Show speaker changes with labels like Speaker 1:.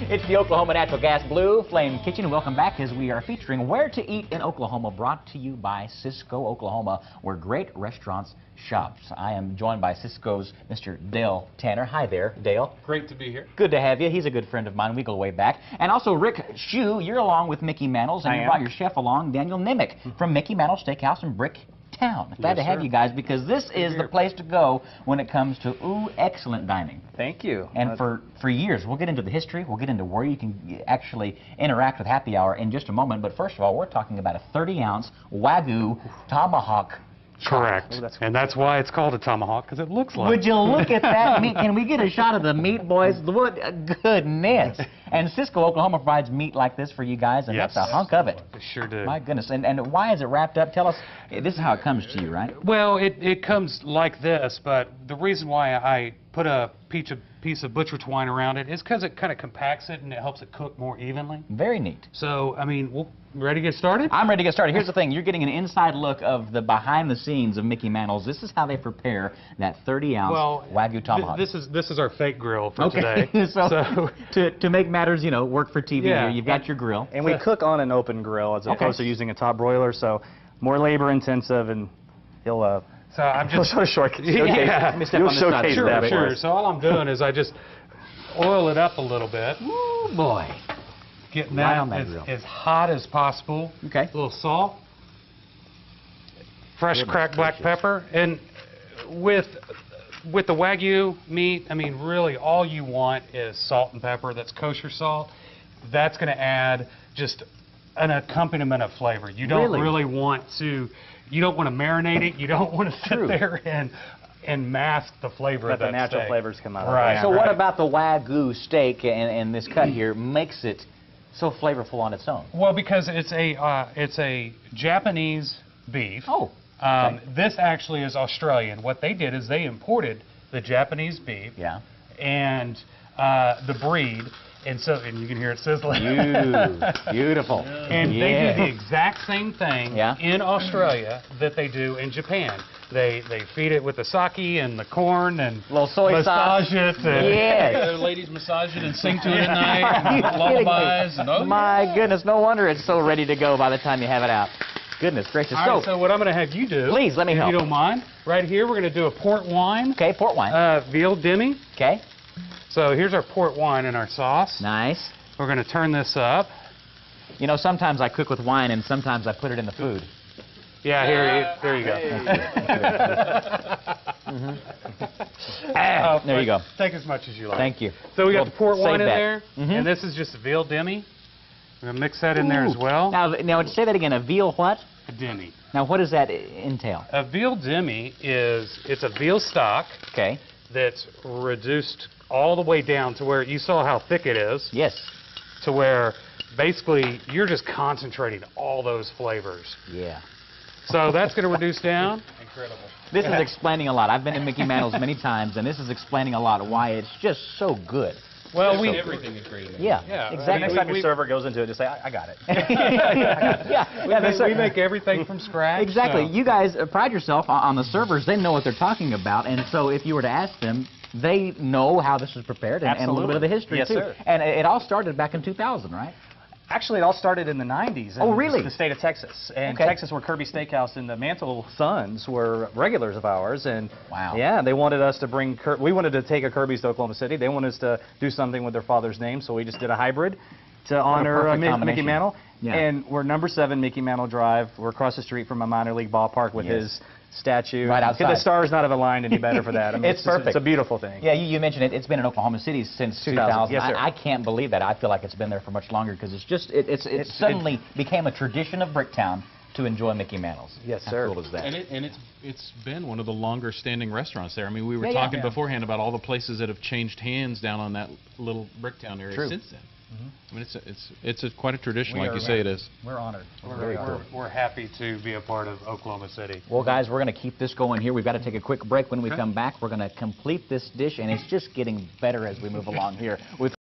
Speaker 1: It's the Oklahoma Natural Gas Blue Flame Kitchen, and welcome back as we are featuring Where to Eat in Oklahoma, brought to you by Cisco, Oklahoma, where great restaurants shop. I am joined by Cisco's Mr. Dale Tanner. Hi there, Dale.
Speaker 2: Great to be here.
Speaker 1: Good to have you. He's a good friend of mine. We go way back. And also Rick Shue, you're along with Mickey Mantle's, and you brought your chef along, Daniel Nimick, from Mickey Mantle Steakhouse in Bricktown. Glad to have you guys, because this is the place to go when it comes to excellent dining.
Speaker 3: Thank you.
Speaker 1: And for years, we'll get into the history, we'll get into where you can actually interact with happy hour in just a moment. But first of all, we're talking about a 30-ounce Wagyu tomahawk.
Speaker 2: Correct.
Speaker 3: Oh,
Speaker 2: and that's why it's called a tomahawk, because it looks like.
Speaker 1: Would you look at that meat? Can we get a shot of the meat, boys? What goodness. And Cisco, Oklahoma provides meat like this for you guys, and that's a hunk of it.
Speaker 2: It sure do.
Speaker 1: My goodness. And why is it wrapped up? Tell us. This is how it comes to you, right?
Speaker 2: Well, it comes like this, but the reason why I put a piece of butcher twine around it is because it kind of compacts it and it helps it cook more evenly.
Speaker 1: Very neat.
Speaker 2: So, I mean, we're ready to get started?
Speaker 1: I'm ready to get started. Here's the thing. You're getting an inside look of the behind the scenes of Mickey Mantle's. This is how they prepare that 30-ounce Wagyu tomahawk.
Speaker 2: This is our fake grill for today.
Speaker 1: so to make matters, you know, work for TV here, you've got your grill.
Speaker 3: And we cook on an open grill as opposed to using a top broiler, so more labor intensive, and he'll
Speaker 2: so I'm just
Speaker 3: showcase.
Speaker 2: Yeah.
Speaker 3: You'll showcase that.
Speaker 2: Sure. So all I'm doing is I just oil it up a little bit.
Speaker 1: Ooh, boy.
Speaker 2: Getting that as hot as possible.
Speaker 1: Okay.
Speaker 2: A little salt. Fresh cracked black pepper. And with the Wagyu meat, I mean, really all you want is salt and pepper. That's kosher salt. That's going to add just an accompaniment of flavor. You don't really want to, you don't want to marinate it. You don't want to sit there and mask the flavor of that
Speaker 3: the natural
Speaker 2: steak.
Speaker 3: Flavors come out.
Speaker 1: Right. So what about the Wagyu steak and this cut here makes it so flavorful on its own?
Speaker 2: Well, because it's a Japanese beef.
Speaker 1: Oh.
Speaker 2: This actually is Australian. What they did is they imported the Japanese beef and the breed. And you can hear it sizzling.
Speaker 1: Beautiful.
Speaker 2: And they do the exact same thing in Australia that they do in Japan. They feed it with the sake and the corn and
Speaker 1: little soy sauce.
Speaker 2: It.
Speaker 1: And
Speaker 4: ladies massage it and sing to it at night. And lullabies. And
Speaker 1: my goodness, no wonder it's so ready to go by the time you have it out. Goodness gracious.
Speaker 2: All right, so what I'm going to have you do,
Speaker 1: please let me help.
Speaker 2: If you don't mind, right here we're going to do a port wine.
Speaker 1: Okay, port wine.
Speaker 2: Veal demi.
Speaker 1: Okay.
Speaker 2: So here's our port wine and our sauce.
Speaker 1: Nice.
Speaker 2: We're going to turn this up.
Speaker 1: You know, sometimes I cook with wine and sometimes I put it in the food.
Speaker 2: Yeah, there you go.
Speaker 1: There you go.
Speaker 2: Take as much as you like.
Speaker 1: Thank you.
Speaker 2: So we got the port wine in there, and this is just a veal demi. We're going to mix that in there as well.
Speaker 1: Now, say that again. A veal what?
Speaker 2: A demi.
Speaker 1: Now, what does that entail?
Speaker 2: A veal demi it's a veal stock.
Speaker 1: Okay.
Speaker 2: That's reduced all the way down to where you saw how thick it is.
Speaker 1: Yes.
Speaker 2: To where basically you're just concentrating all those flavors.
Speaker 1: Yeah.
Speaker 2: So that's going to reduce down.
Speaker 4: Incredible.
Speaker 1: This is explaining a lot. I've been to Mickey Mantle's many times, and this is explaining a lot of why it's just so good.
Speaker 2: Well,
Speaker 4: everything is great.
Speaker 1: Yeah, exactly.
Speaker 3: Next time your server goes into it, just say, I got it.
Speaker 2: We make everything from scratch.
Speaker 1: Exactly.
Speaker 2: So.
Speaker 1: You guys pride yourself on the servers. They know what they're talking about, and so if you were to ask them, they know how this is prepared and a little bit of the history, too.
Speaker 3: Sir.
Speaker 1: And it all started back in 2000, right?
Speaker 3: Actually, it all started in the 90s.
Speaker 1: Oh, really?
Speaker 3: In the state of Texas. And Texas, where Kirby Steakhouse and the Mantle sons were regulars of ours. And yeah, they wanted us to bring, we wanted to take a Kirby's to Oklahoma City. They wanted us to do something with their father's name, so we just did a hybrid to honor Mickey Mantle.
Speaker 1: Yeah.
Speaker 3: And we're number 7 Mickey Mantle Drive. We're across the street from a minor league ballpark with his statue.
Speaker 1: Right outside.
Speaker 3: The stars not have aligned any better for that. I mean,
Speaker 1: it's perfect.
Speaker 3: It's a beautiful thing.
Speaker 1: Yeah, you mentioned it. It's been in Oklahoma City since 2000.
Speaker 3: Yes, sir.
Speaker 1: I can't believe that. I feel like it's been there for much longer because it's just it suddenly became a tradition of Bricktown to enjoy Mickey Mantle's.
Speaker 3: Yes, sir.
Speaker 4: How cool is that? And it's been one of the longer standing restaurants there. I mean, we were talking beforehand about all the places that have changed hands down on that little Bricktown area since then. I mean, it's quite a tradition, like you say it is.
Speaker 3: We're honored.
Speaker 2: We're happy to be a part of Oklahoma City.
Speaker 1: Well, guys, we're going to keep this going here. We've got to take a quick break. When we come back, we're going to complete this dish, and it's just getting better as we move along here with